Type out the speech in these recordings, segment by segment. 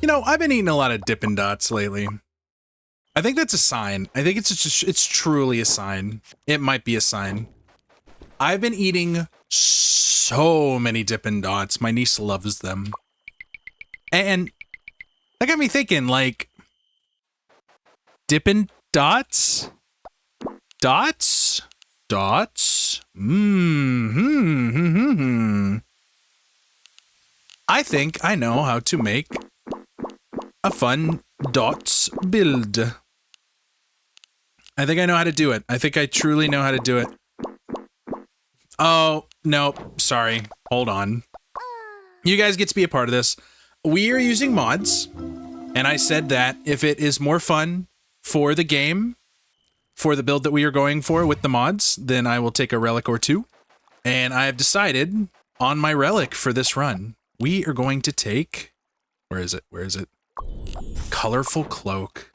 You know, I've been eating a lot of Dippin' Dots lately. I think that's a sign. I think it's truly a sign. It might be a sign. I've been eating so many Dippin' Dots. My niece loves them. And that got me thinking, like, Dippin' Dots? Dots? Dots? I think I know how to make a fun dots build. I think I know how to do it. I think I truly know how to do it. Oh, no, sorry. Hold on. You guys get to be a part of this. We are using mods, and I said that if it is more fun for the game, for the build that we are going for with the mods, then I will take a relic or two. And I have decided on my relic for this run, we are going to take... Where is it? Where is it? Colorful Cloak.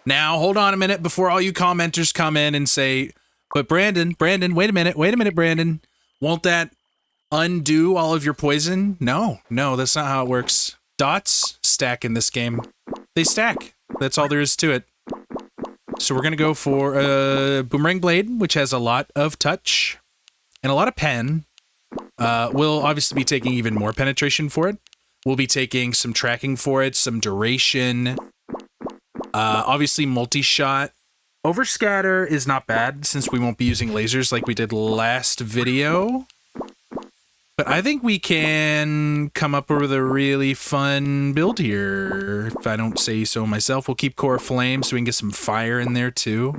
Now, hold on a minute before all you commenters come in and say, but Brandon, wait a minute, Brandon. Won't that undo all of your poison? No, that's not how it works. Dots stack in this game. They stack. That's all there is to it. So we're going to go for a Boomerang Blade, which has a lot of touch and a lot of pen. We'll obviously be taking even more penetration for it. We'll be taking some tracking for it, some duration, obviously multi-shot. Overscatter is not bad since we won't be using lasers like we did last video. But I think we can come up with a really fun build here, if I don't say so myself. We'll keep Core Flame so we can get some fire in there too.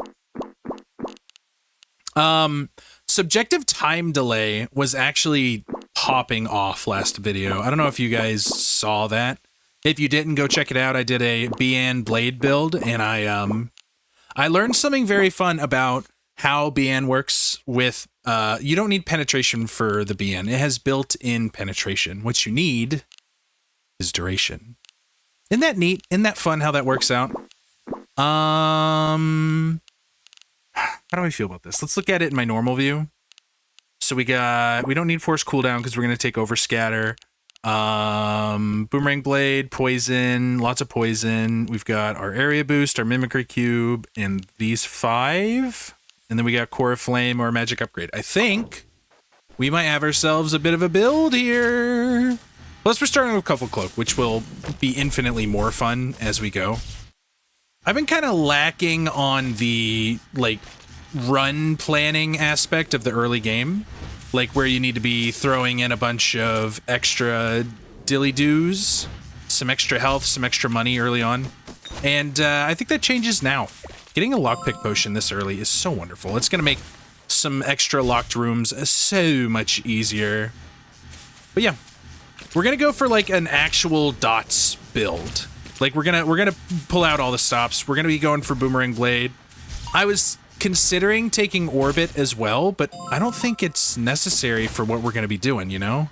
Subjective time delay was actually popping off last video. I don't know if you guys saw that. If you didn't, go check it out. I did a BN Blade build, and I learned something very fun about how BN works with, you don't need penetration for the BN. It has built-in penetration. What you need is duration. Isn't that neat? Isn't that fun how that works out? How do I feel about this? Let's look at it in my normal view. So we don't need force cooldown because we're going to take Overscatter. Boomerang Blade, poison, lots of poison. We've got our area boost, our mimicry cube, and these 5. And then we got Core of Flame or magic upgrade. I think we might have ourselves a bit of a build here. Plus we're starting with Cuffle Cloak, which will be infinitely more fun as we go. I've been kind of lacking on the, like, run planning aspect of the early game. Like, where you need to be throwing in a bunch of extra dilly-doos, some extra health, some extra money early on. And I think that changes now. Getting a lockpick potion this early is so wonderful. It's going to make some extra locked rooms so much easier. But yeah, we're going to go for, like, an actual dots build. Like, we're gonna pull out all the stops. We're going to be going for Boomerang Blade. I was considering taking Orbit as well, but I don't think it's necessary for what we're going to be doing, you know?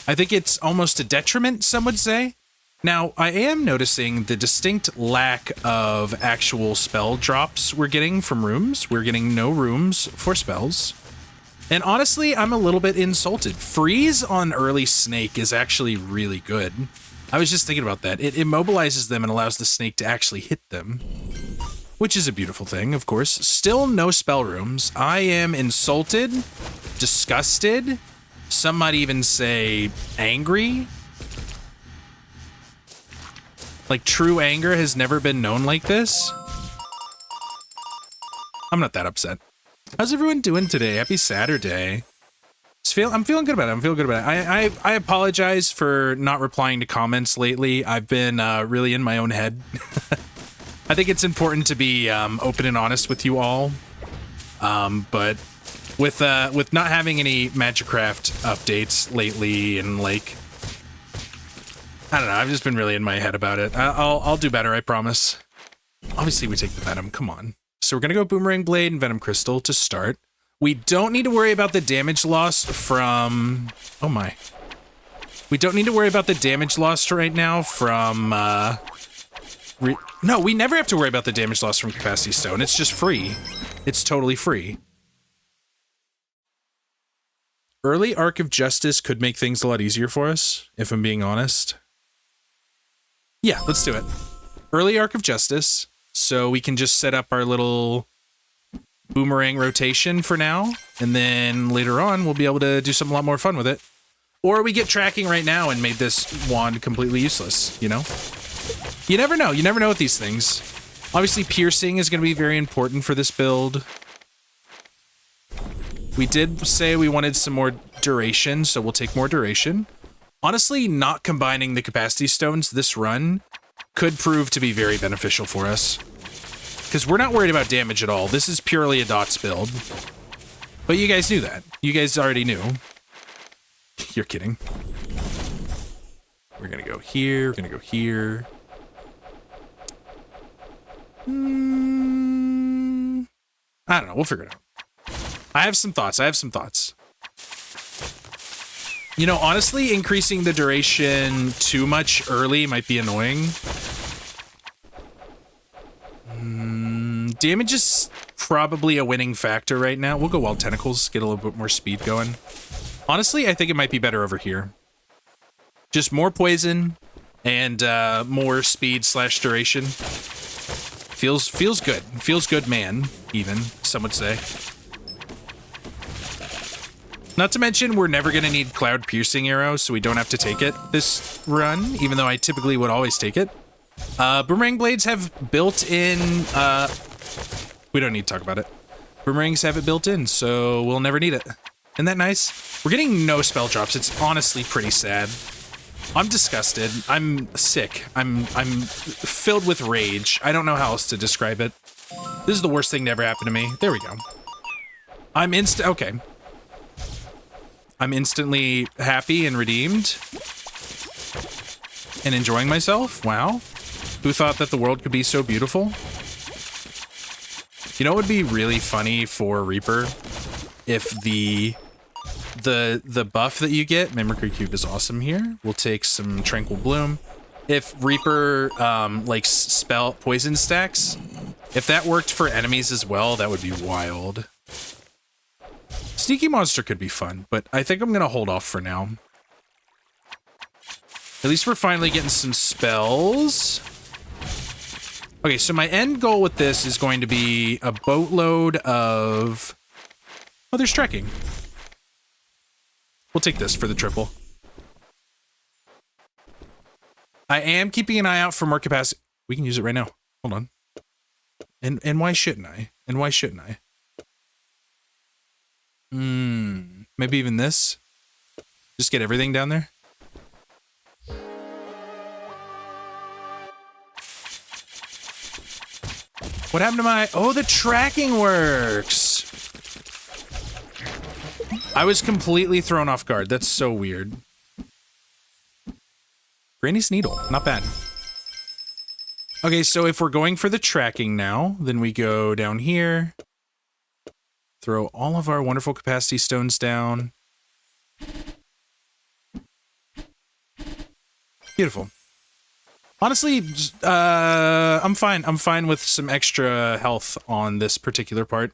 I think it's almost a detriment, some would say. Now, I am noticing the distinct lack of actual spell drops we're getting from rooms. We're getting no rooms for spells. And honestly, I'm a little bit insulted. Freeze on early Snake is actually really good. I was just thinking about that. It immobilizes them and allows the snake to actually hit them. Which is a beautiful thing, of course. Still no spell rooms. I am insulted, disgusted, some might even say angry. Like, true anger has never been known like this. I'm not that upset. How's everyone doing today? Happy Saturday. I'm feeling good about it. I apologize for not replying to comments lately. I've been really in my own head. I think it's important to be open and honest with you all. But with not having any Magicraft updates lately, and like, I don't know, I've just been really in my head about it. I'll do better, I promise. Obviously, we take the Venom. Come on. So we're gonna go Boomerang Blade and Venom Crystal to start. We don't need to worry about the damage loss from... Oh my. We don't need to worry about the damage loss right now from... No, we never have to worry about the damage loss from Capacity Stone. It's just free. It's totally free. Early Arc of Justice could make things a lot easier for us, if I'm being honest. Yeah, let's do it. Early Arc of Justice, so we can just set up our little boomerang rotation for now, and then later on we'll be able to do something a lot more fun with it. Or we get tracking right now and made this wand completely useless, you know? You never know. You never know with these things. Obviously, piercing is going to be very important for this build. We did say we wanted some more duration, so we'll take more duration. Honestly, not combining the capacity stones this run could prove to be very beneficial for us. Because we're not worried about damage at all. This is purely a dots build. But you guys knew that. You guys already knew. You're kidding. We're gonna go here, we're gonna go here. I don't know, we'll figure it out. I have some thoughts, You know, honestly, increasing the duration too much early might be annoying. Damage is probably a winning factor right now. We'll go Wild Tentacles, get a little bit more speed going. Honestly, I think it might be better over here. Just more poison and more speed / duration. Feels good. Feels good, man, even, some would say. Not to mention, we're never going to need Cloud Piercing Arrow, so we don't have to take it this run, even though I typically would always take it. Boomerang Blades have built-in... we don't need to talk about it. Boomerangs have it built in, so we'll never need it. Isn't that nice? We're getting no spell drops. It's honestly pretty sad. I'm disgusted. I'm sick. I'm filled with rage. I don't know how else to describe it. This is the worst thing to ever happen to me. There we go. Okay. I'm instantly happy and redeemed. And enjoying myself. Wow. Who thought that the world could be so beautiful? You know what would be really funny for Reaper? If the buff that you get, Mimicry Cube is awesome here. We'll take some Tranquil Bloom. If Reaper, like, spell poison stacks, if that worked for enemies as well, that would be wild. Sneaky Monster could be fun, but I think I'm gonna hold off for now. At least we're finally getting some spells. Okay, so my end goal with this is going to be a boatload of... Oh, there's trekking. We'll take this for the triple. I am keeping an eye out for more capacity. We can use it right now. Hold on. And why shouldn't I? And why shouldn't I? Maybe even this? Just get everything down there? What happened to my... Oh, the tracking works! I was completely thrown off guard. That's so weird. Granny's Needle. Not bad. Okay, so if we're going for the tracking now, then we go down here. Throw all of our wonderful capacity stones down. Beautiful. Honestly, I'm fine. I'm fine with some extra health on this particular part.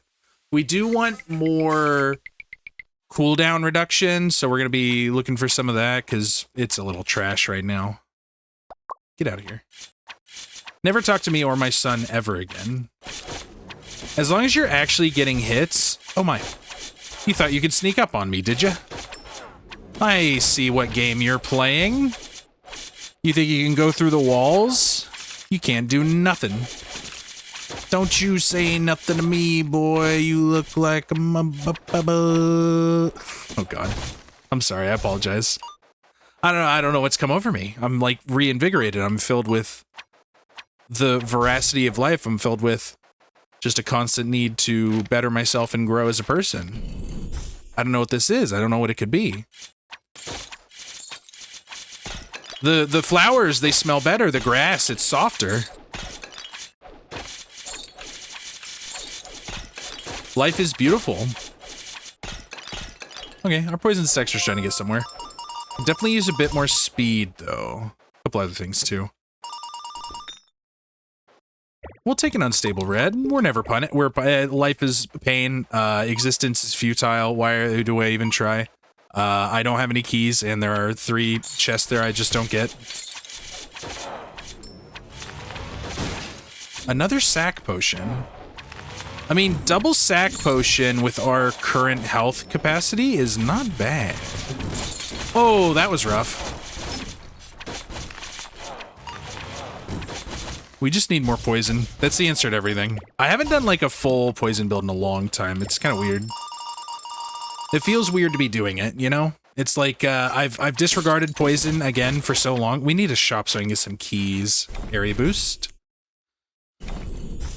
We do want more cooldown reduction, so we're going to be looking for some of that, because it's a little trash right now. Get out of here. Never talk to me or my son ever again. As long as you're actually getting hits... Oh my. You thought you could sneak up on me, did you? I see what game you're playing. You think you can go through the walls? You can't do nothing. Don't you say nothing to me, boy. You look like a... Oh, God. I'm sorry. I apologize. I don't know what's come over me. I'm, like, reinvigorated. I'm filled with the veracity of life. I'm filled with just a constant need to better myself and grow as a person. I don't know what this is. I don't know what it could be. The flowers, they smell better. The grass, it's softer. Life is beautiful. Okay, our poison stacks are trying to get somewhere. Definitely use a bit more speed, though. A couple other things, too. We'll take an unstable red. We're never punished. Life is pain. Existence is futile. Why do I even try? I don't have any keys, and there are 3 chests there I just don't get. Another sack potion. I mean, double sack potion with our current health capacity is not bad. Oh, that was rough. We just need more poison. That's the answer to everything. I haven't done like a full poison build in a long time. It's kind of weird. It feels weird to be doing it, you know? It's like I've disregarded poison again for so long. We need a shop so I can get some keys. Area boost.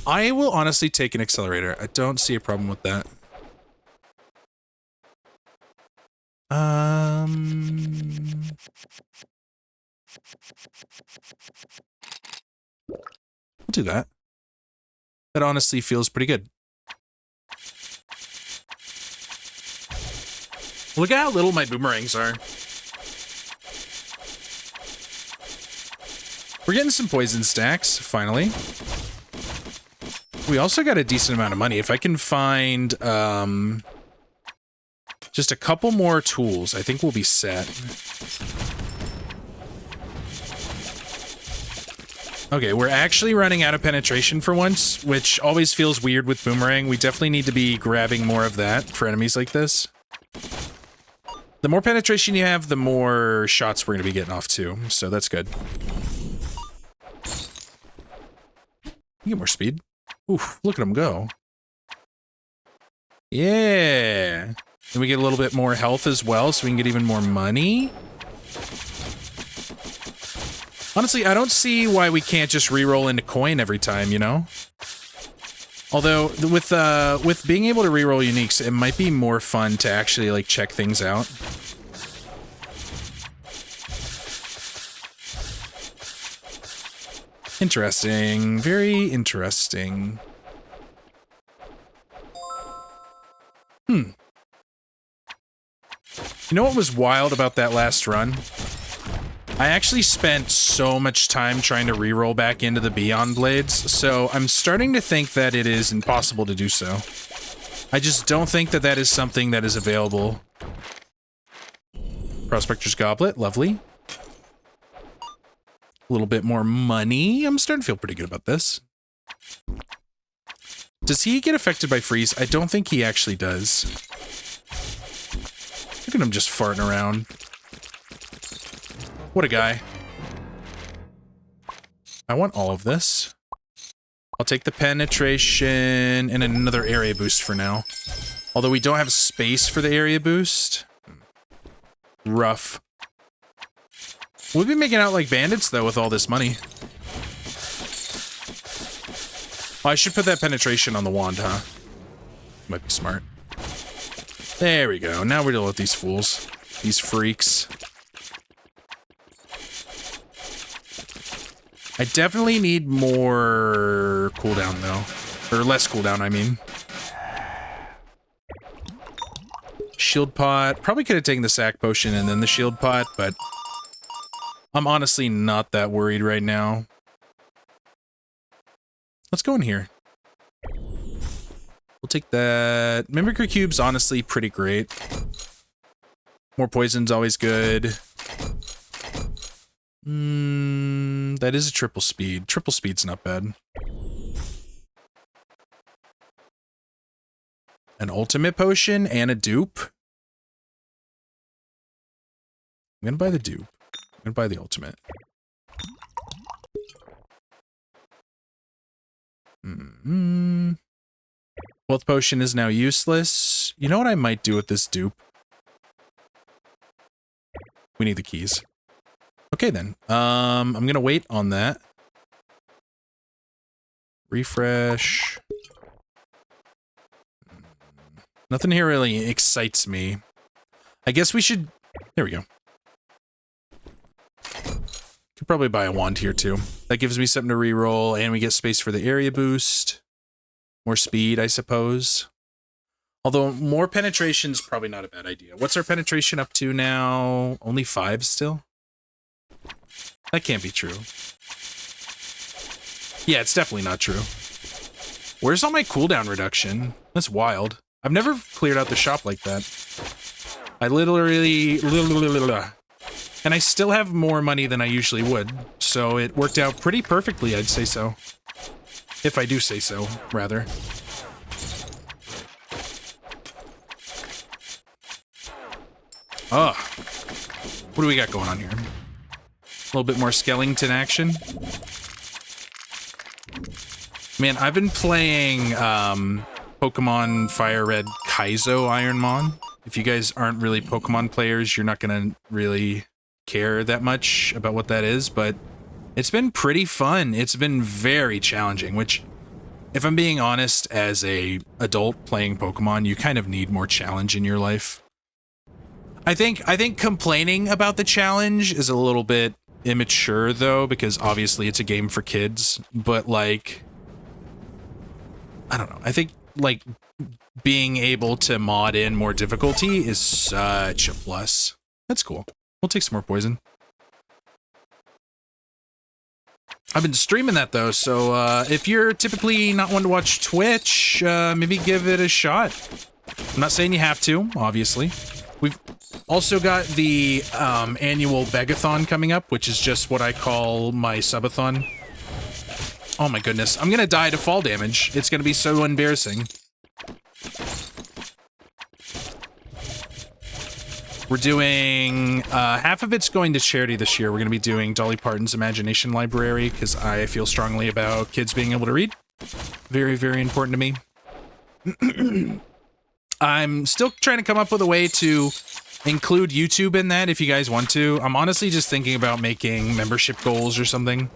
I will honestly take an accelerator. I don't see a problem with that. We'll do that. That honestly feels pretty good. Look at how little my boomerangs are. We're getting some poison stacks, finally. We also got a decent amount of money. If I can find just a couple more tools, I think we'll be set. Okay, we're actually running out of penetration for once, which always feels weird with Boomerang. We definitely need to be grabbing more of that for enemies like this. The more penetration you have, the more shots we're going to be getting off too, so that's good. You get more speed. Oof, look at him go. Yeah. And we get a little bit more health as well, so we can get even more money. Honestly, I don't see why we can't just reroll into coin every time, you know? Although, with being able to reroll uniques, it might be more fun to actually, like, check things out. Interesting. Very interesting. You know what was wild about that last run? I actually spent so much time trying to reroll back into the Beyond Blades, so I'm starting to think that it is impossible to do so. I just don't think that that is something that is available. Prospector's Goblet, lovely. A little bit more money. I'm starting to feel pretty good about this. Does he get affected by freeze? I don't think he actually does. Look at him just farting around. What a guy. I want all of this. I'll take the penetration and another area boost for now. Although we don't have space for the area boost. Rough. We'll be making out like bandits, though, with all this money. Oh, I should put that penetration on the wand, huh? Might be smart. There we go. Now we're dealing with these fools. These freaks. I definitely need more cooldown, though. Or less cooldown, I mean. Shield pot. Probably could have taken the sack potion and then the shield pot, but I'm honestly not that worried right now. Let's go in here. We'll take that. Mimicry Cube's honestly pretty great. More poison's always good. That is a triple speed. Triple speed's not bad. An ultimate potion and a dupe. I'm gonna buy the dupe. I'm gonna buy the ultimate. Wealth potion is now useless. You know what I might do with this dupe? We need the keys. Okay then. I'm gonna wait on that. Refresh. Nothing here really excites me. I guess we should... There we go. Could probably buy a wand here too. That gives me something to reroll, and we get space for the area boost. More speed, I suppose. Although more penetration's probably not a bad idea. What's our penetration up to now? Only 5 still? That can't be true. Yeah, it's definitely not true. Where's all my cooldown reduction? That's wild. I've never cleared out the shop like that. I literally... And I still have more money than I usually would, so it worked out pretty perfectly, I'd say so. If I do say so, rather. Oh. What do we got going on here? A little bit more skeleton action. Man, I've been playing Pokemon Fire Red Kaizo Ironmon. If you guys aren't really Pokemon players, you're not gonna really care that much about what that is, but it's been pretty fun. It's been very challenging, which, if I'm being honest, as a adult playing Pokemon, you kind of need more challenge in your life. I think complaining about the challenge is a little bit immature, though, because obviously it's a game for kids, but, like, I don't know. I think, like, being able to mod in more difficulty is such a plus. That's cool. We'll take some more poison. I've been streaming that, though, so if you're typically not one to watch Twitch, maybe give it a shot. I'm not saying you have to, obviously. We've also got the annual Begathon coming up, which is just what I call my subathon. Oh my goodness, I'm gonna die to fall damage. It's gonna be so embarrassing. We're doing, half of it's going to charity this year. We're gonna be doing Dolly Parton's Imagination Library, because I feel strongly about kids being able to read. Very, very important to me. I'm still trying to come up with a way to include YouTube in that if you guys want to. I'm honestly just thinking about making membership goals or something.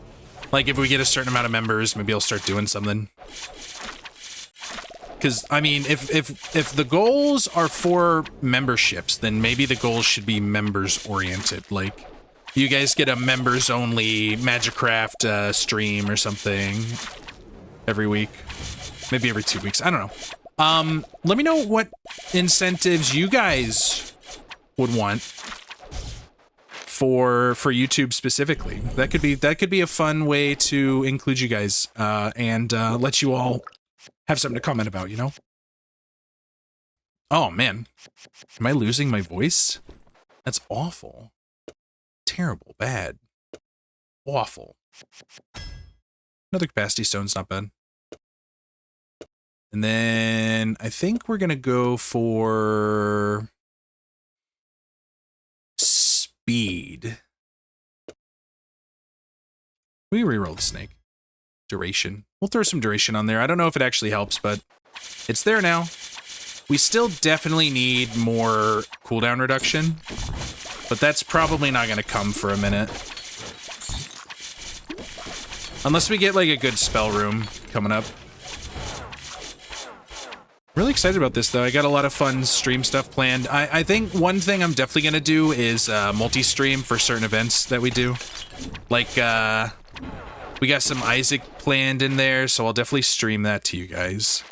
Like, if we get a certain amount of members, maybe I'll start doing something. Because, I mean, if the goals are for memberships, then maybe the goals should be members-oriented. Like, you guys get a members-only Magicraft stream or something every week. Maybe every 2 weeks. I don't know. Let me know what incentives you guys would want for YouTube specifically. That could be a fun way to include you guys and let you all have something to comment about, you know? Oh man, am I losing my voice? That's awful. Terrible, bad, awful. Another capacity stone's not bad. And then I think we're gonna go for speed. We reroll the snake. Duration. We'll throw some duration on there. I don't know if it actually helps, but it's there now. We still definitely need more cooldown reduction, but that's probably not gonna come for a minute. Unless we get like a good spell room coming up. Really excited about this, though. I got a lot of fun stream stuff planned. I think one thing I'm definitely going to do is multi-stream for certain events that we do. Like, we got some Isaac planned in there, so I'll definitely stream that to you guys.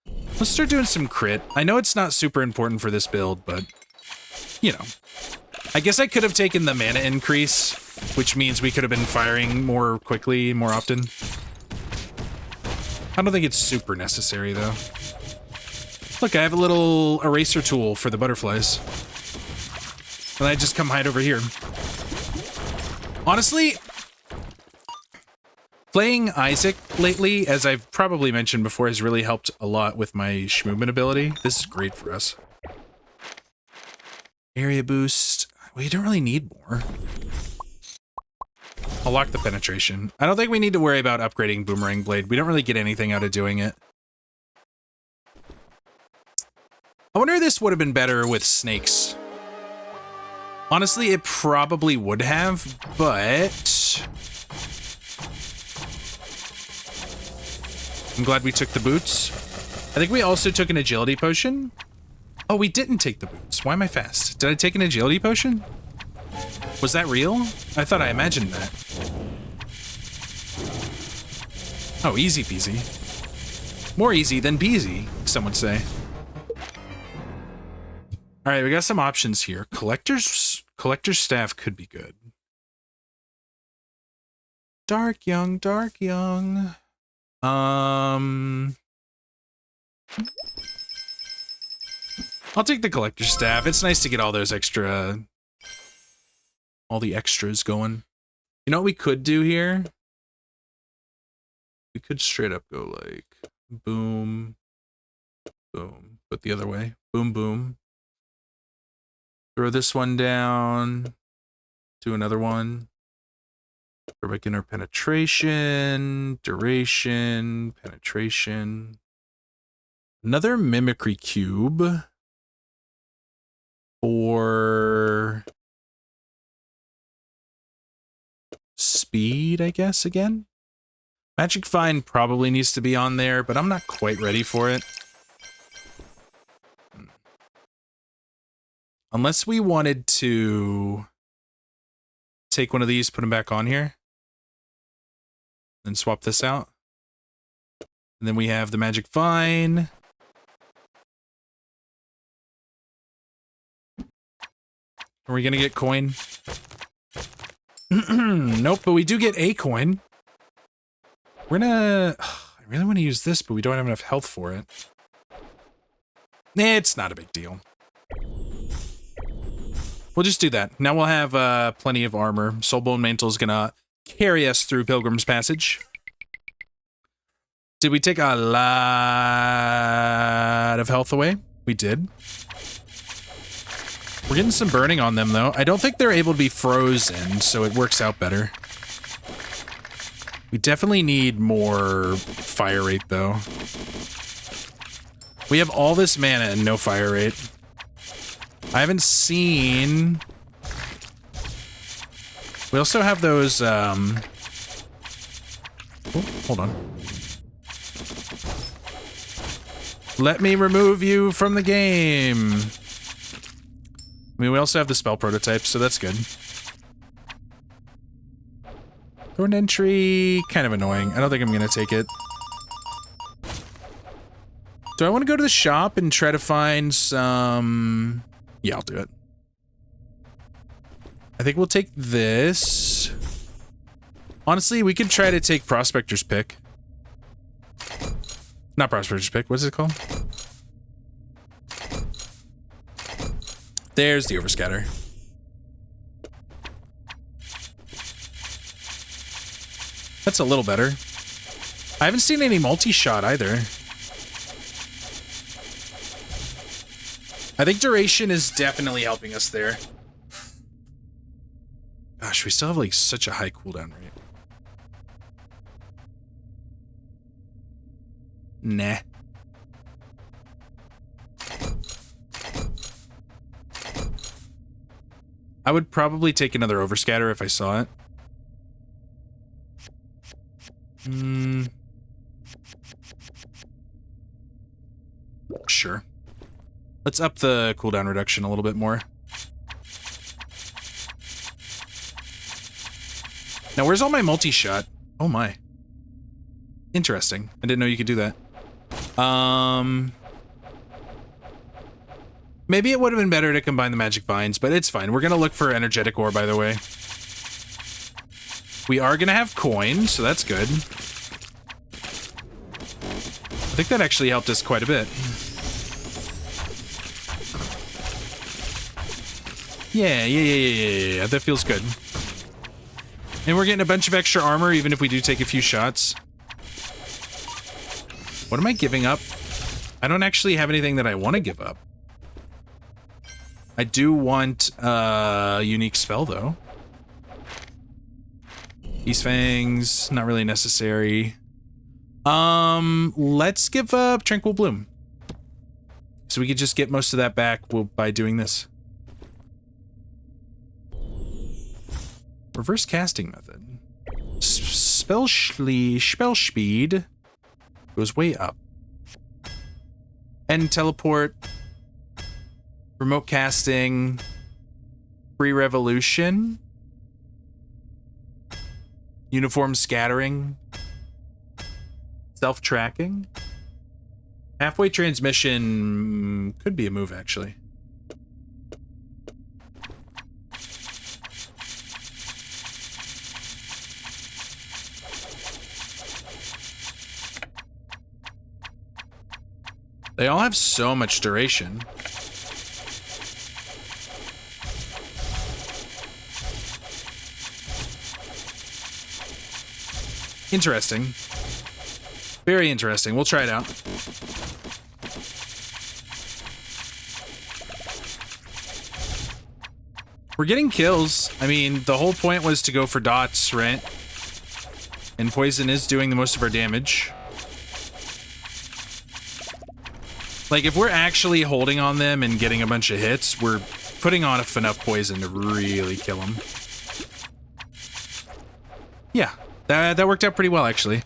Let's start doing some crit. I know it's not super important for this build, but, you know. I guess I could have taken the mana increase, which means we could have been firing more quickly, more often. I don't think it's super necessary, though. Look, I have a little eraser tool for the butterflies. And I just come hide over here. Honestly, playing Isaac lately, as I've probably mentioned before, has really helped a lot with my shmovement ability. This is great for us. Area boost. We don't really need more. I'll lock the penetration. I don't think we need to worry about upgrading Boomerang Blade. We don't really get anything out of doing it. I wonder if this would have been better with snakes. Honestly, it probably would have, but I'm glad we took the boots. I think we also took an agility potion. Oh, we didn't take the boots. Why am I fast? Did I take an agility potion? Was that real? I thought I imagined that. Oh, easy peasy. More easy than peasy, some would say. All right, we got some options here. Collector's staff could be good. Dark young, dark young. I'll take the collector's staff. It's nice to get all those extra, all the extras going. You know what we could do here? We could straight up go like boom, boom, but the other way. Boom, boom. Throw this one down. Do another one. For beginner penetration, duration, penetration. Another mimicry cube for speed, I guess, again. Magic Find probably needs to be on there, but I'm not quite ready for it. Unless we wanted to take one of these, put them back on here, then swap this out. And then we have the Magic Vine. Are we gonna get coin? Nope, but we do get a coin. We're gonna... I really want to use this, but we don't have enough health for it. It's not a big deal. We'll just do that. Now we'll have plenty of armor. Soulbone Mantle is gonna carry us through Pilgrim's Passage. Did we take a lot of health away? We did. We're getting some burning on them, though. I don't think they're able to be frozen, so it works out better. We definitely need more fire rate, though. We have all this mana and no fire rate. I haven't seen... We also have those, Oh, hold on. Let me remove you from the game. I mean, we also have the spell prototype, so that's good. Thorn entry, kind of annoying. I don't think I'm gonna take it. Do I want to go to the shop and try to find some... Yeah, I'll do it. I think we'll take this. Honestly, we could try to take Prospector's Pick. Not Prospector's Pick, what's it called? There's the Overscatter. That's a little better. I haven't seen any multi-shot either. I think duration is definitely helping us there. Gosh, we still have like such a high cooldown rate. Nah. I would probably take another Overscatter if I saw it. Sure. Let's up the cooldown reduction a little bit more. Now, where's all my multi-shot? Oh my. Interesting. I didn't know you could do that. Maybe it would have been better to combine the magic vines, but it's fine. We're gonna look for energetic ore, by the way. We are gonna have coin, so that's good. I think that actually helped us quite a bit. Yeah, that feels good. And we're getting a bunch of extra armor, even if we do take a few shots. What am I giving up? I don't actually have anything that I want to give up. I do want a unique spell, though. These fangs, not really necessary. Let's give up Tranquil Bloom. So we could just get most of that back by doing this. Reverse casting method. Spell speed goes way up. End teleport. Remote casting. Free revolution. Uniform scattering. Self-tracking. Halfway transmission could be a move, actually. They all have so much duration. Interesting. Very interesting. We'll try it out. We're getting kills. I mean, the whole point was to go for dots, right? And poison is doing the most of our damage. Like, if we're actually holding on them and getting a bunch of hits, we're putting on enough poison to really kill them. Yeah, that worked out pretty well, actually.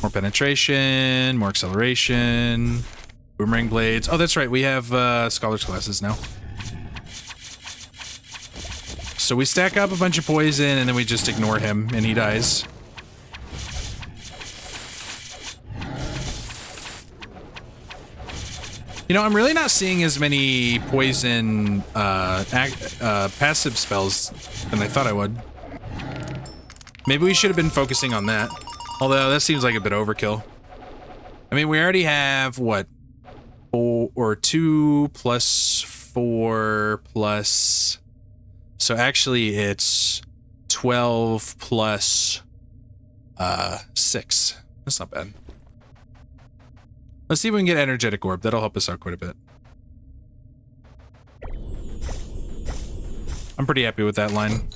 More penetration, more acceleration, boomerang blades. Oh, that's right, we have scholar's classes now. So we stack up a bunch of poison and then we just ignore him and he dies. You know, I'm really not seeing as many poison passive spells than I thought I would. Maybe we should have been focusing on that. Although that seems like a bit overkill. I mean, we already have, what? 2 plus 4 plus... So actually it's 12 plus 6. That's not bad. Let's see if we can get energetic orb. That'll help us out quite a bit. I'm pretty happy with that line.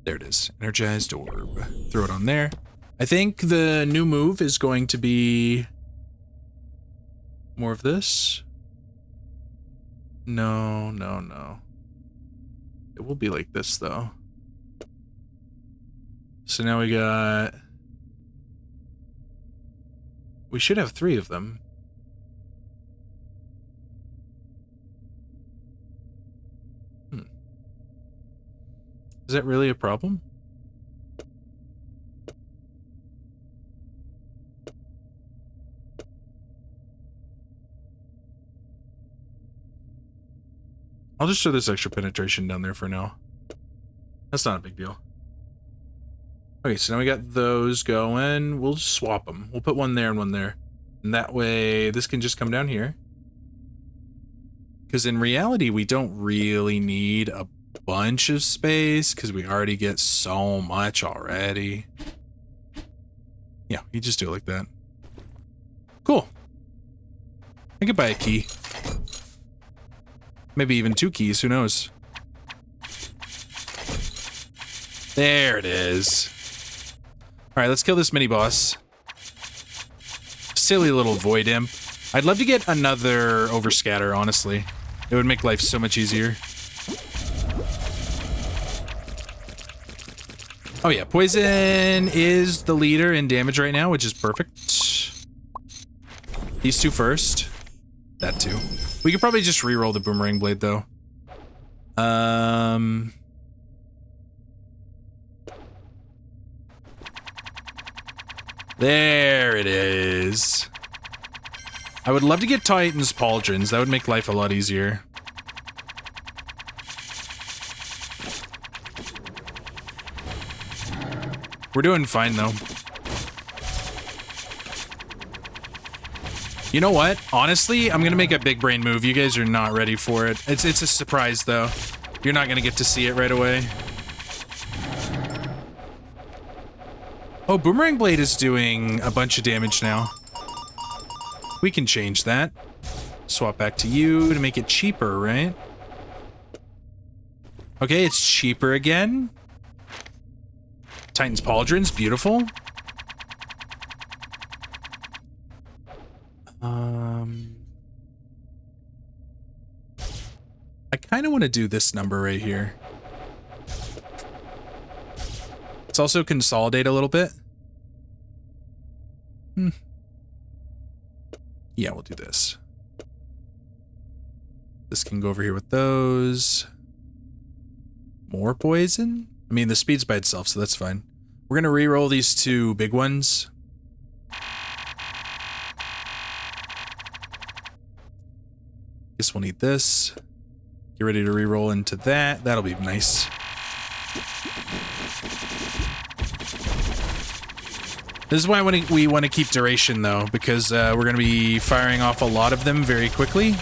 There it is. Energized orb. Throw it on there. I think the new move is going to be more of this. No, no, no. It will be like this, though. So now we got... We should have 3 of them. Is that really a problem? I'll just throw this extra penetration down there for now. That's not a big deal. Okay, so now we got those going. We'll just swap them. We'll put one there and one there. And that way, this can just come down here. Because in reality, we don't really need a bunch of space, because we already get so much already. Yeah, you just do it like that. Cool. I could buy a key. Maybe even 2 keys, who knows? There it is. Alright, let's kill this mini-boss. Silly little void imp. I'd love to get another overscatter, honestly. It would make life so much easier. Oh yeah, poison is the leader in damage right now, which is perfect. These 2 first. That 2. We could probably just re-roll the boomerang blade, though. There it is. I would love to get Titan's pauldrons. That would make life a lot easier. We're doing fine, though. You know what? Honestly, I'm gonna make a big brain move. You guys are not ready for it. It's a surprise, though. You're not gonna get to see it right away. Oh, Boomerang Blade is doing a bunch of damage now. We can change that. Swap back to you to make it cheaper, right? Okay, it's cheaper again. Titan's pauldrons, beautiful. I kind of want to do this number right here. Let's also consolidate a little bit. Yeah, we'll do this. This can go over here with those. More poison? I mean, the speed's by itself, so that's fine. We're gonna re-roll these 2 big ones. Guess we'll need this. Get ready to re-roll into that. That'll be nice. This is why we want to keep duration, though, because we're going to be firing off a lot of them very quickly.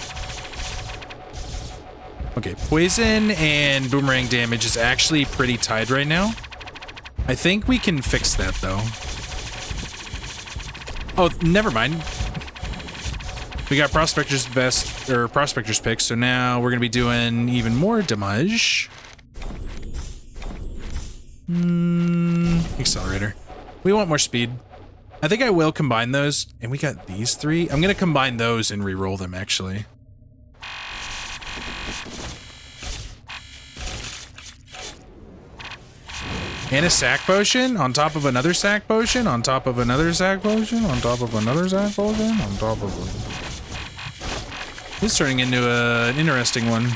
Okay, poison and boomerang damage is actually pretty tied right now. I think we can fix that, though. Oh, never mind. We got Prospector's Vest, or Prospector's Pick, so now we're going to be doing even more damage. Accelerator. We want more speed. I think I will combine those, and we got these three. I'm going to combine those and re-roll them, actually. And a sack potion on top of another sack potion on top of another sack potion on top of another sack potion on top of a... This is turning into an interesting one.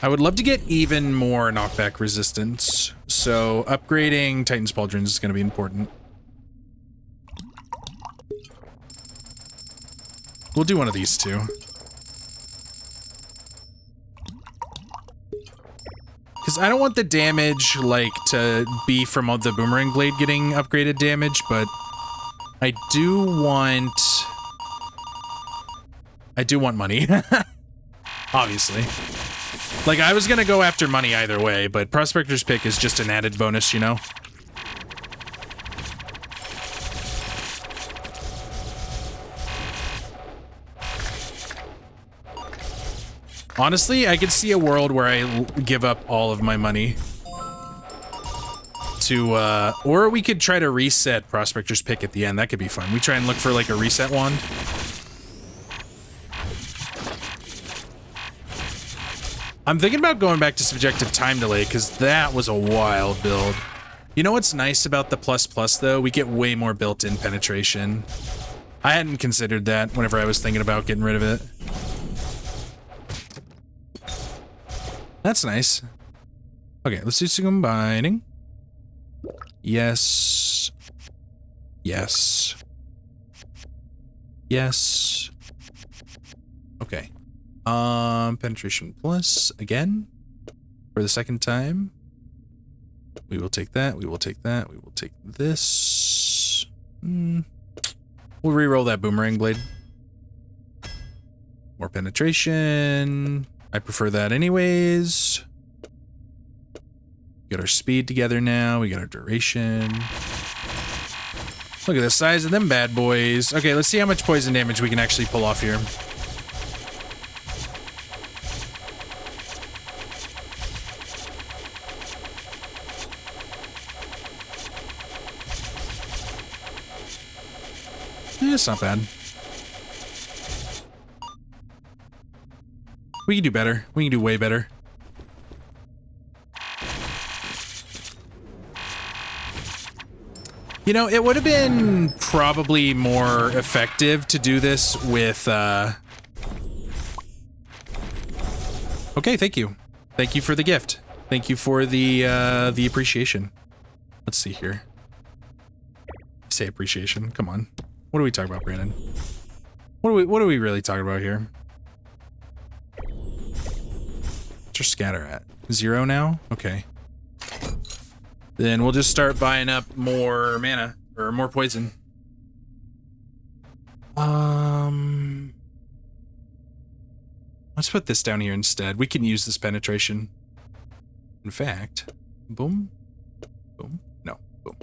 I would love to get even more knockback resistance, so upgrading Titan's Pauldrons is going to be important. We'll do one of these two. Because I don't want the damage, like, to be from the Boomerang Blade getting upgraded damage, but I do want money. Obviously. Like, I was gonna go after money either way, but Prospector's Pick is just an added bonus, you know? Honestly, I could see a world where I give up all of my money to, or we could try to reset Prospector's Pick at the end. That could be fun. We try and look for, like, a reset wand. I'm thinking about going back to Subjective Time Delay, because that was a wild build. You know what's nice about the plus plus, though? We get way more built-in penetration. I hadn't considered that whenever I was thinking about getting rid of it. That's nice. Okay, let's do some combining. Yes. Yes. Yes. Okay. Penetration plus again for the second time. We will take that. We will take that. We will take this. We'll re-roll that Boomerang Blade. More penetration. I prefer that anyways. We got our speed together now. We got our duration. Look at the size of them bad boys. Okay, let's see how much poison damage we can actually pull off here. It's not bad. We can do better. We can do way better. You know, it would have been probably more effective to do this with, Okay, thank you. Thank you for the gift. Thank you for the appreciation. Let's see here. Say appreciation. Come on. What are we talking about, Brandon? What are we really talking about here? What's our scatter at? 0 now? Okay. Then we'll just start buying up more mana, or more poison. Let's put this down here instead. We can use this penetration. In fact, boom, boom, no, boom.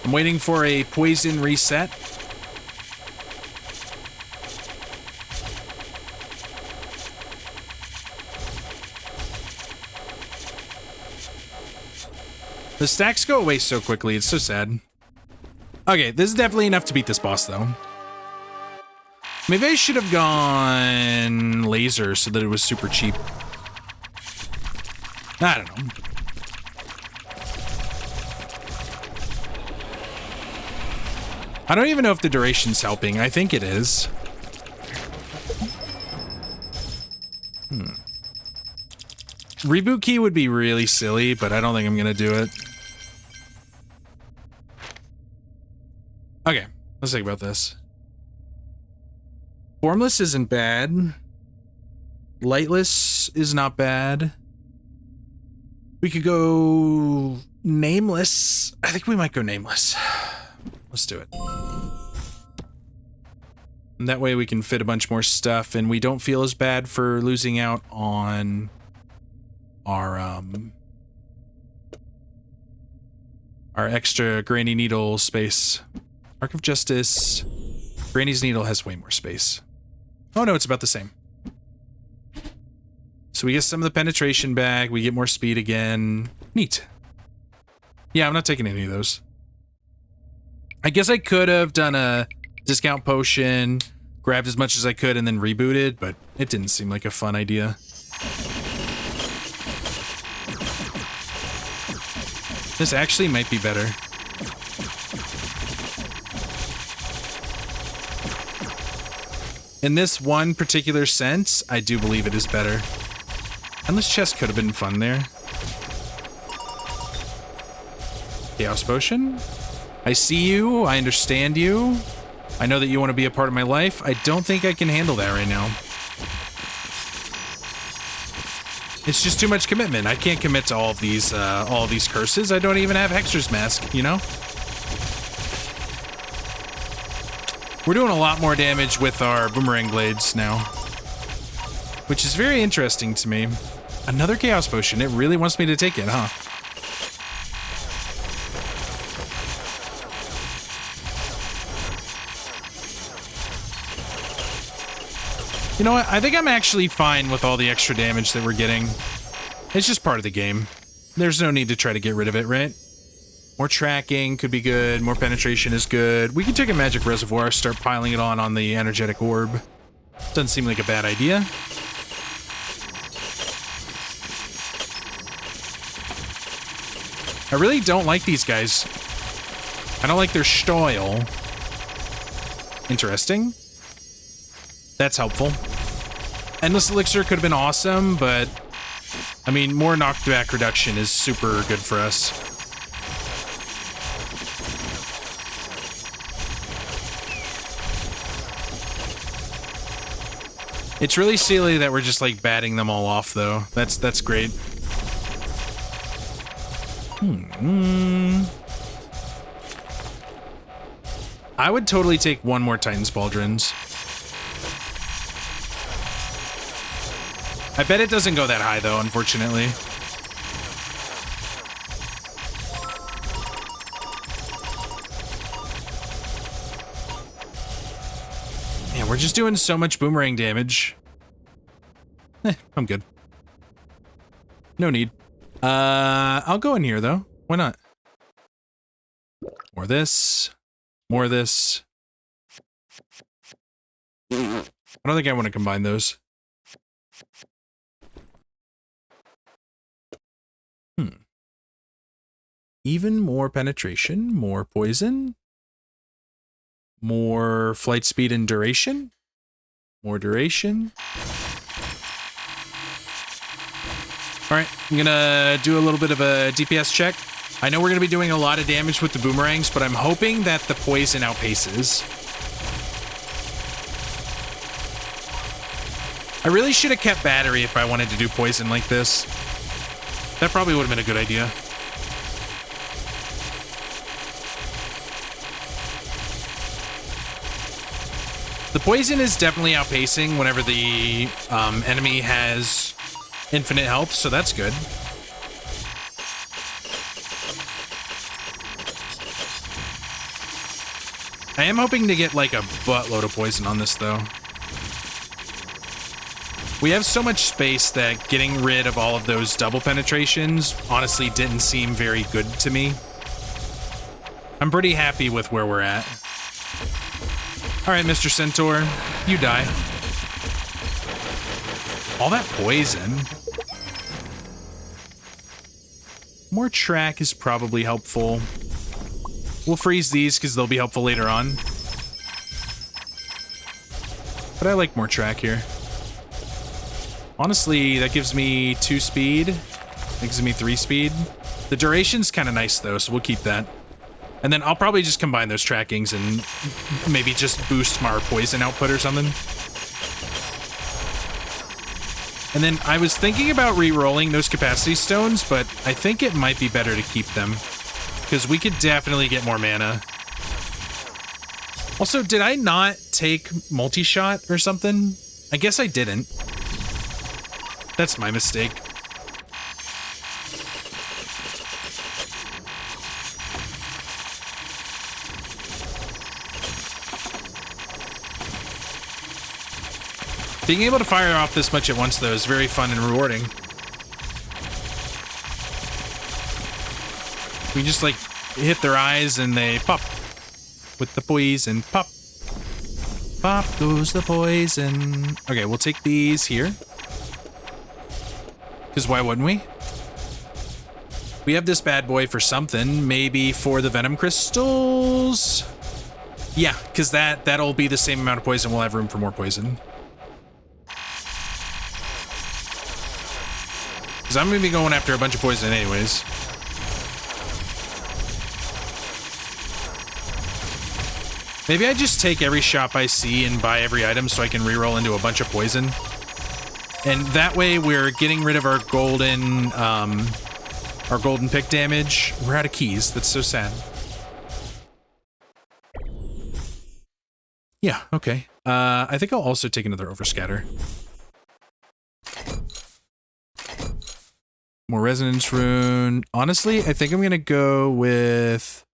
I'm waiting for a poison reset. The stacks go away so quickly, it's so sad. Okay, this is definitely enough to beat this boss, though. Maybe I should have gone laser so that it was super cheap. I don't know. I don't even know if the duration's helping. I think it is. Reboot key would be really silly, but I don't think I'm gonna do it. Okay, let's think about this. Formless isn't bad. Lightless is not bad. We could go Nameless. I think we might go nameless. Let's do it. And that way we can fit a bunch more stuff and we don't feel as bad for losing out on our extra Granny Needle space. Arc of Justice. Granny's Needle has way more space. Oh no, it's about the same. So we get some of the penetration back. We get more speed again. Neat. Yeah, I'm not taking any of those. I guess I could have done a discount potion, grabbed as much as I could, and then rebooted, but it didn't seem like a fun idea. This actually might be better. In this one particular sense, I do believe it is better. And this chest could have been fun there. Chaos Potion. I see you. I understand you. I know that you want to be a part of my life. I don't think I can handle that right now. It's just too much commitment. I can't commit to all of these curses. I don't even have Hexer's Mask, you know? We're doing a lot more damage with our Boomerang blades now, which is very interesting to me. Another Chaos Potion. It really wants me to take it, huh? You know what? I think I'm actually fine with all the extra damage that we're getting. It's just part of the game. There's no need to try to get rid of it, right? More tracking could be good. More penetration is good. We can take a magic reservoir, start piling it on the energetic orb. Doesn't seem like a bad idea. I really don't like these guys. I don't like their style. Interesting. That's helpful. Endless Elixir could have been awesome, but I mean, more knockback reduction is super good for us. It's really silly that we're just like batting them all off though. That's great. I would totally take one more Titan's Pauldrons. I bet it doesn't go that high though, unfortunately. Man, we're just doing so much boomerang damage. I'm good. No need. I'll go in here though. Why not? More of this. More of this. I don't think I want to combine those. Even more penetration, more poison, more flight speed and duration, more duration. All right, I'm gonna do a little bit of a DPS check. I know we're gonna be doing a lot of damage with the boomerangs, but I'm hoping that the poison outpaces. I really should have kept battery if I wanted to do poison like this. That probably would have been a good idea. The poison is definitely outpacing whenever the enemy has infinite health, so that's good. I am hoping to get like a buttload of poison on this though. We have so much space that getting rid of all of those double penetrations honestly didn't seem very good to me. I'm pretty happy with where we're at. All right, Mr. Centaur, you die. All that poison. More track is probably helpful. We'll freeze these because they'll be helpful later on. But I like more track here. Honestly, that gives me 2 speed. That gives me 3 speed. The duration's kind of nice though, so we'll keep that. And then I'll probably just combine those trackings and maybe just boost my poison output or something. And then I was thinking about re-rolling those capacity stones, but I think it might be better to keep them. Because we could definitely get more mana. Also, did I not take multi-shot or something? I guess I didn't. That's my mistake. Being able to fire off this much at once, though, is very fun and rewarding. We just, like, hit their eyes and they pop. With the poison, pop. Pop goes the poison. Okay, we'll take these here. Because why wouldn't we? We have this bad boy for something. Maybe for the venom crystals? Yeah, because that'll be the same amount of poison. We'll have room for more poison. Because I'm going to be going after a bunch of poison anyways. Maybe I just take every shop I see and buy every item so I can reroll into a bunch of poison. And that way we're getting rid of our golden pick damage. We're out of keys. That's so sad. Yeah, okay. I think I'll also take another overscatter. More resonance rune. Honestly, I think I'm gonna go with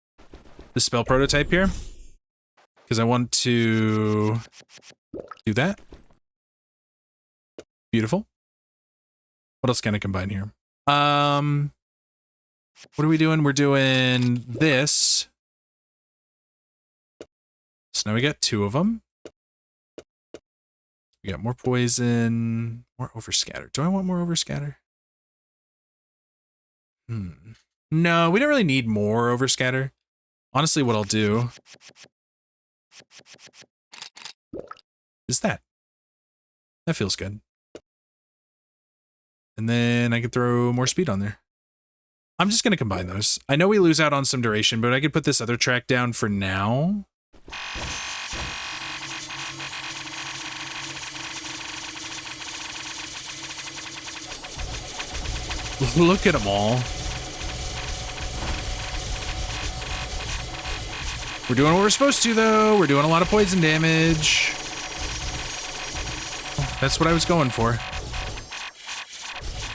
the spell prototype here. Because I want to do that. Beautiful. What else can I combine here? What are we doing? We're doing this. So now we got 2 of them. We got more poison, more overscatter. Do I want more overscatter? No, we don't really need more overscatter. Honestly, what I'll do is that. That feels good. And then I could throw more speed on there. I'm just going to combine those. I know we lose out on some duration, but I could put this other track down for now. Look at them all. We're doing what we're supposed to, though. We're doing a lot of poison damage. That's what I was going for.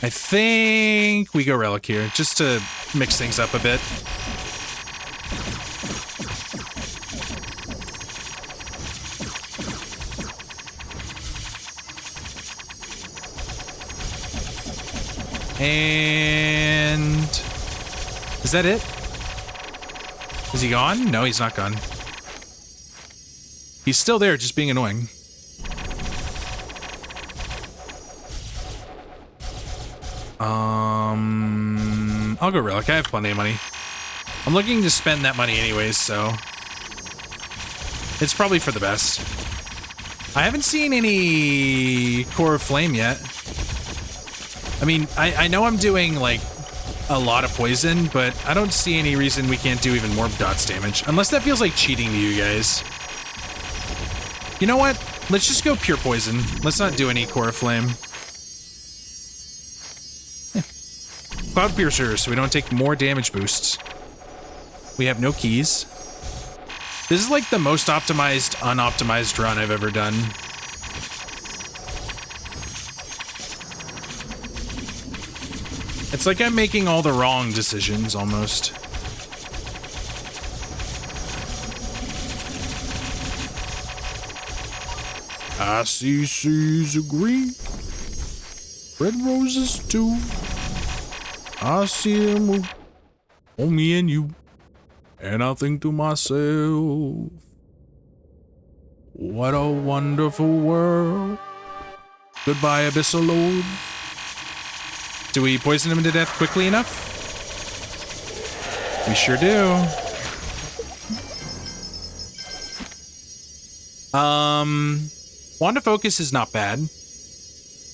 I think we go Relic here, just to mix things up a bit. And is that it? Is he gone? No, he's not gone. He's still there, just being annoying. I'll go Relic. I have plenty of money. I'm looking to spend that money anyways, so it's probably for the best. I haven't seen any Core of Flame yet. I mean, I know I'm doing, like, a lot of poison, but I don't see any reason we can't do even more dots damage. Unless that feels like cheating to you guys. You know what? Let's just go pure poison. Let's not do any Core of Flame. Cloud Piercer, so we don't take more damage boosts. We have no keys. This is like the most optimized, unoptimized run I've ever done. It's like I'm making all the wrong decisions, almost. I see seas of green, red roses too. I see them on me and you, and I think to myself, what a wonderful world. Goodbye, Abyssal Lord. Do we poison him to death quickly enough? We sure do. Wand of Focus is not bad.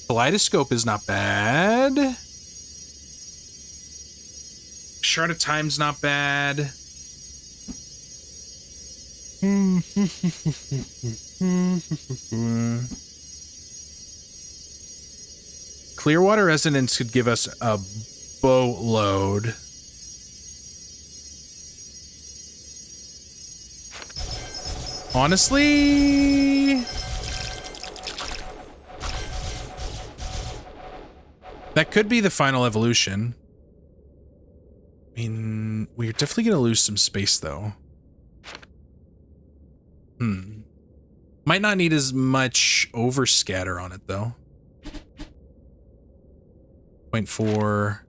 Kaleidoscope is not bad. Shard of Time's not bad. Clearwater Resonance could give us a boatload. Honestly, that could be the final evolution. I mean, we're definitely going to lose some space, though. Might not need as much overscatter on it, though. 0.4,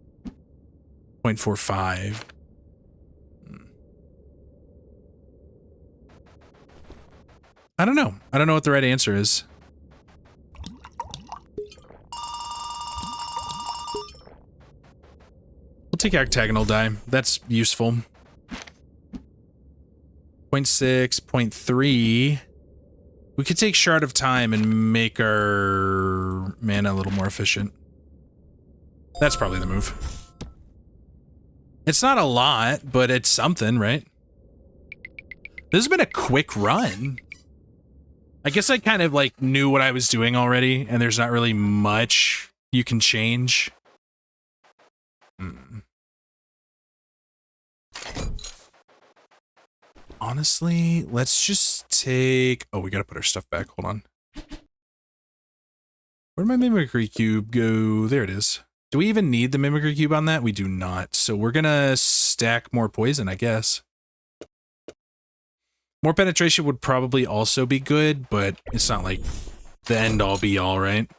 0.45. I don't know. I don't know what the right answer is. We'll take octagonal die. That's useful. 0.6, 0.3. We could take Shard of Time and make our mana a little more efficient. That's probably the move. It's not a lot, but it's something, right? This has been a quick run. I guess I kind of like knew what I was doing already, and there's not really much you can change. Honestly, let's just take... Oh, we gotta put our stuff back. Hold on. Where'd my Mimicry Cube go? There it is. Do we even need the Mimicry Cube on that? We do not. So we're gonna stack more poison, I guess. More penetration would probably also be good, but it's not like the end-all be-all, right?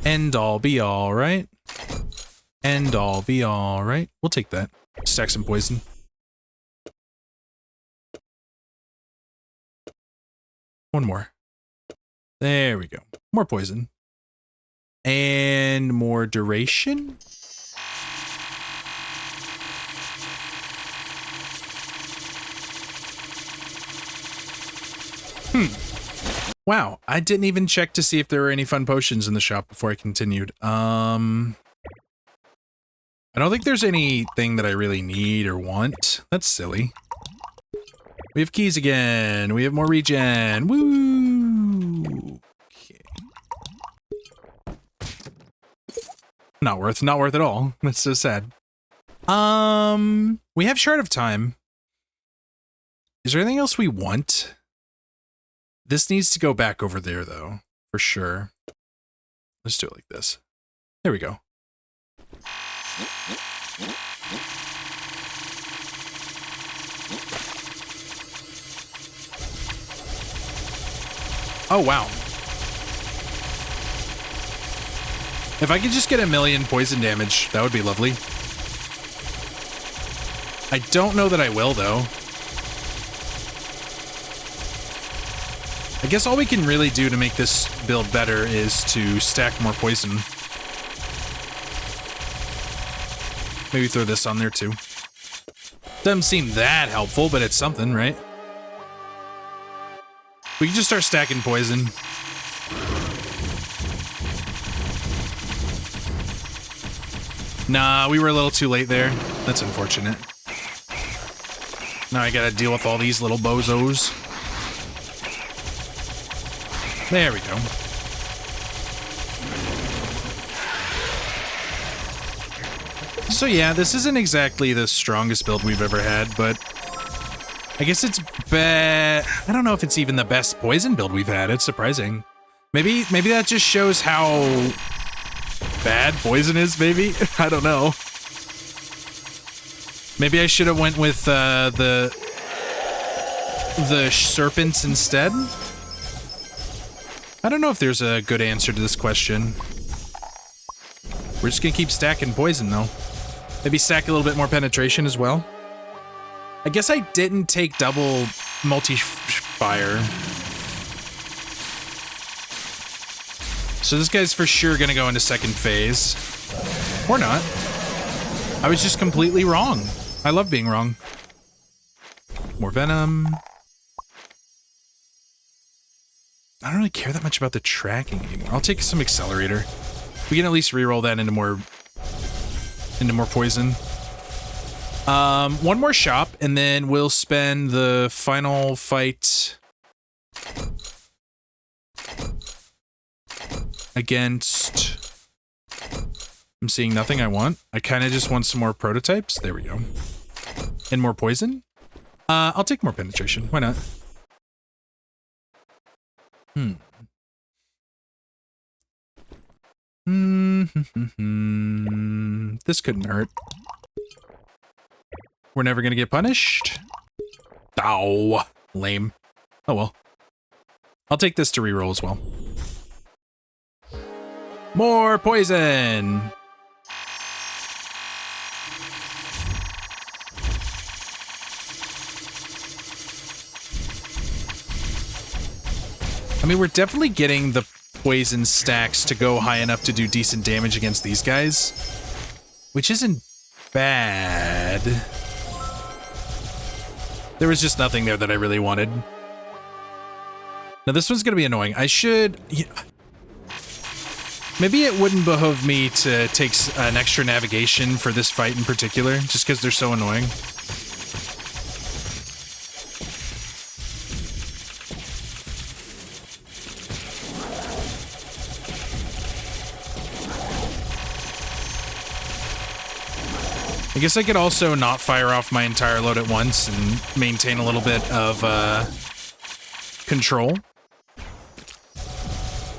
End-all be-all, right? End-all be-all, right? We'll take that. Stack some poison. One more. There we go. More poison. And more duration? Wow, I didn't even check to see if there were any fun potions in the shop before I continued. I don't think there's anything that I really need or want. That's silly. We have keys again. We have more regen. Woo! Okay. Not worth at all. That's so sad. We have Shard of Time. Is there anything else we want? This needs to go back over there, though, for sure. Let's do it like this. There we go. Oh, wow. If I could just get 1,000,000 poison damage, that would be lovely. I don't know that I will, though. I guess all we can really do to make this build better is to stack more poison. Maybe throw this on there too. Doesn't seem that helpful, but it's something, right? We can just start stacking poison. Nah, we were a little too late there. That's unfortunate. Now I gotta deal with all these little bozos. There we go. So yeah, this isn't exactly the strongest build we've ever had, but I guess it's I don't know if it's even the best poison build we've had. It's surprising. Maybe that just shows how bad poison is, maybe? I don't know. Maybe I should have went with the serpents instead? I don't know if there's a good answer to this question. We're just gonna keep stacking poison, though. Maybe stack a little bit more penetration as well. I guess I didn't take double multi-fire. So this guy's for sure gonna go into second phase. Or not. I was just completely wrong. I love being wrong. More venom. I don't really care that much about the tracking anymore. I'll take some accelerator. We can at least reroll that into more poison. One more shop, and then we'll spend the final fight against I'm seeing nothing I want. I kind of just want some more prototypes. There we go. And more poison. I'll take more penetration. Why not? This couldn't hurt. We're never gonna get punished. Ow. Lame. Oh well. I'll take this to reroll as well. More poison! I mean, we're definitely getting the poison stacks to go high enough to do decent damage against these guys, which isn't bad. There was just nothing there that I really wanted. Now this one's gonna be annoying. I should... Maybe it wouldn't behoove me to take an extra navigation for this fight in particular, just because they're so annoying. I guess I could also not fire off my entire load at once and maintain a little bit of control.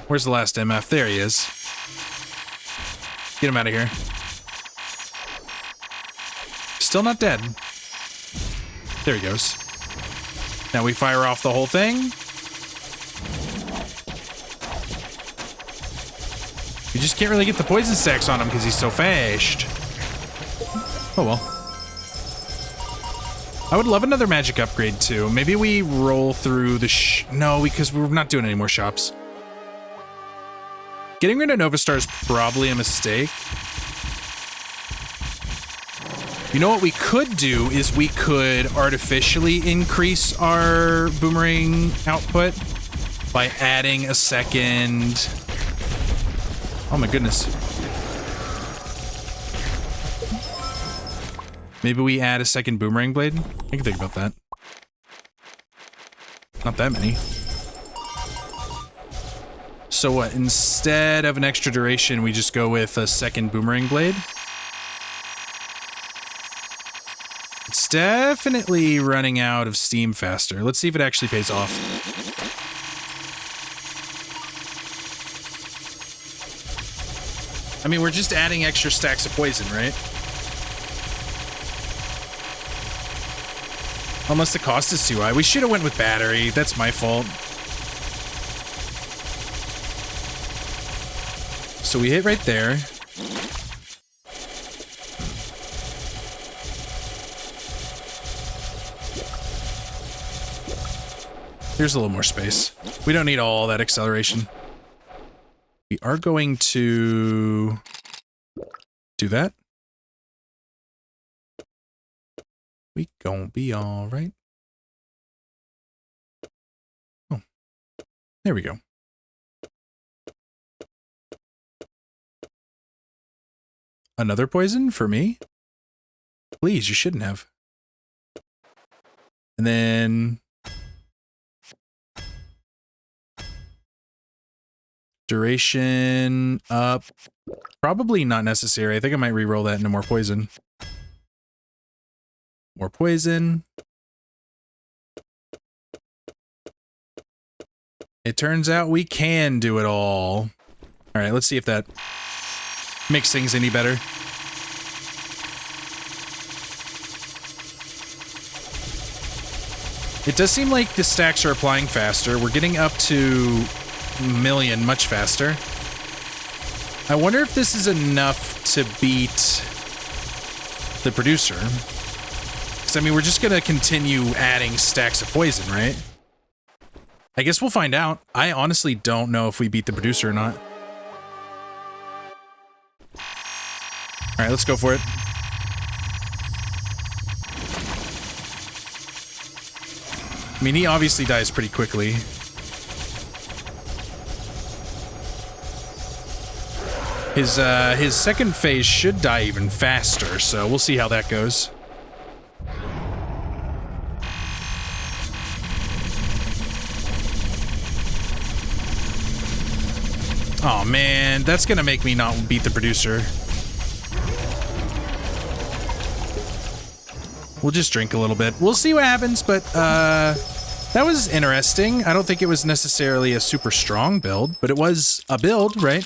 Where's the last MF? There he is. Get him out of here. Still not dead. There he goes. Now we fire off the whole thing. We just can't really get the poison stacks on him because he's so fast. Oh well. I would love another magic upgrade too. Maybe we roll through the no, because we're not doing any more shops. Getting rid of Nova Star is probably a mistake. You know what we could do is we could artificially increase our boomerang output by adding a second... Oh my goodness. Maybe we add a second boomerang blade? I can think about that. Not that many. So what, instead of an extra duration, we just go with a second boomerang blade? It's definitely running out of steam faster. Let's see if it actually pays off. I mean, we're just adding extra stacks of poison, right? Unless the cost is too high. We should have went with battery. That's my fault. So we hit right there. Here's a little more space. We don't need all that acceleration. We are going to do that. We gonna be all right. Oh, there we go. Another poison for me? Please, you shouldn't have. And then... duration up. Probably not necessary. I think I might re-roll that into more poison. More poison. It turns out we can do it all. All right, let's see if that makes things any better. It does seem like the stacks are applying faster. We're getting up to million much faster. I wonder if this is enough to beat the producer. Because, I mean, we're just going to continue adding stacks of poison, right? I guess we'll find out. I honestly don't know if we beat the producer or not. All right, let's go for it. I mean, he obviously dies pretty quickly. His second phase should die even faster, so we'll see how that goes. Oh man, that's gonna make me not beat the producer. We'll just drink a little bit. We'll see what happens, but that was interesting. I don't think it was necessarily a super strong build, but it was a build, right?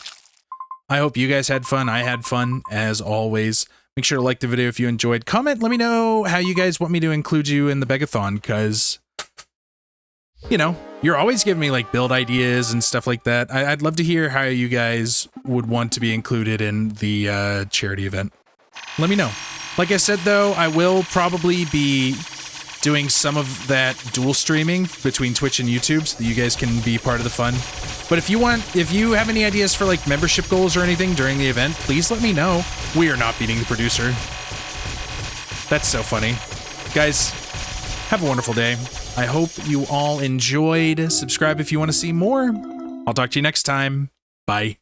I hope you guys had fun. I had fun, as always. Make sure to like the video if you enjoyed. Comment, let me know how you guys want me to include you in the Begathon, because, you know, you're always giving me, like, build ideas and stuff like that. I'd love to hear how you guys would want to be included in the charity event. Let me know. Like I said, though, I will probably be doing some of that dual streaming between Twitch and YouTube so that you guys can be part of the fun. But if you have any ideas for like membership goals or anything during the event, please let me know. We are not beating the producer. That's so funny. Guys, have a wonderful day. I hope you all enjoyed. Subscribe if you want to see more. I'll talk to you next time. Bye.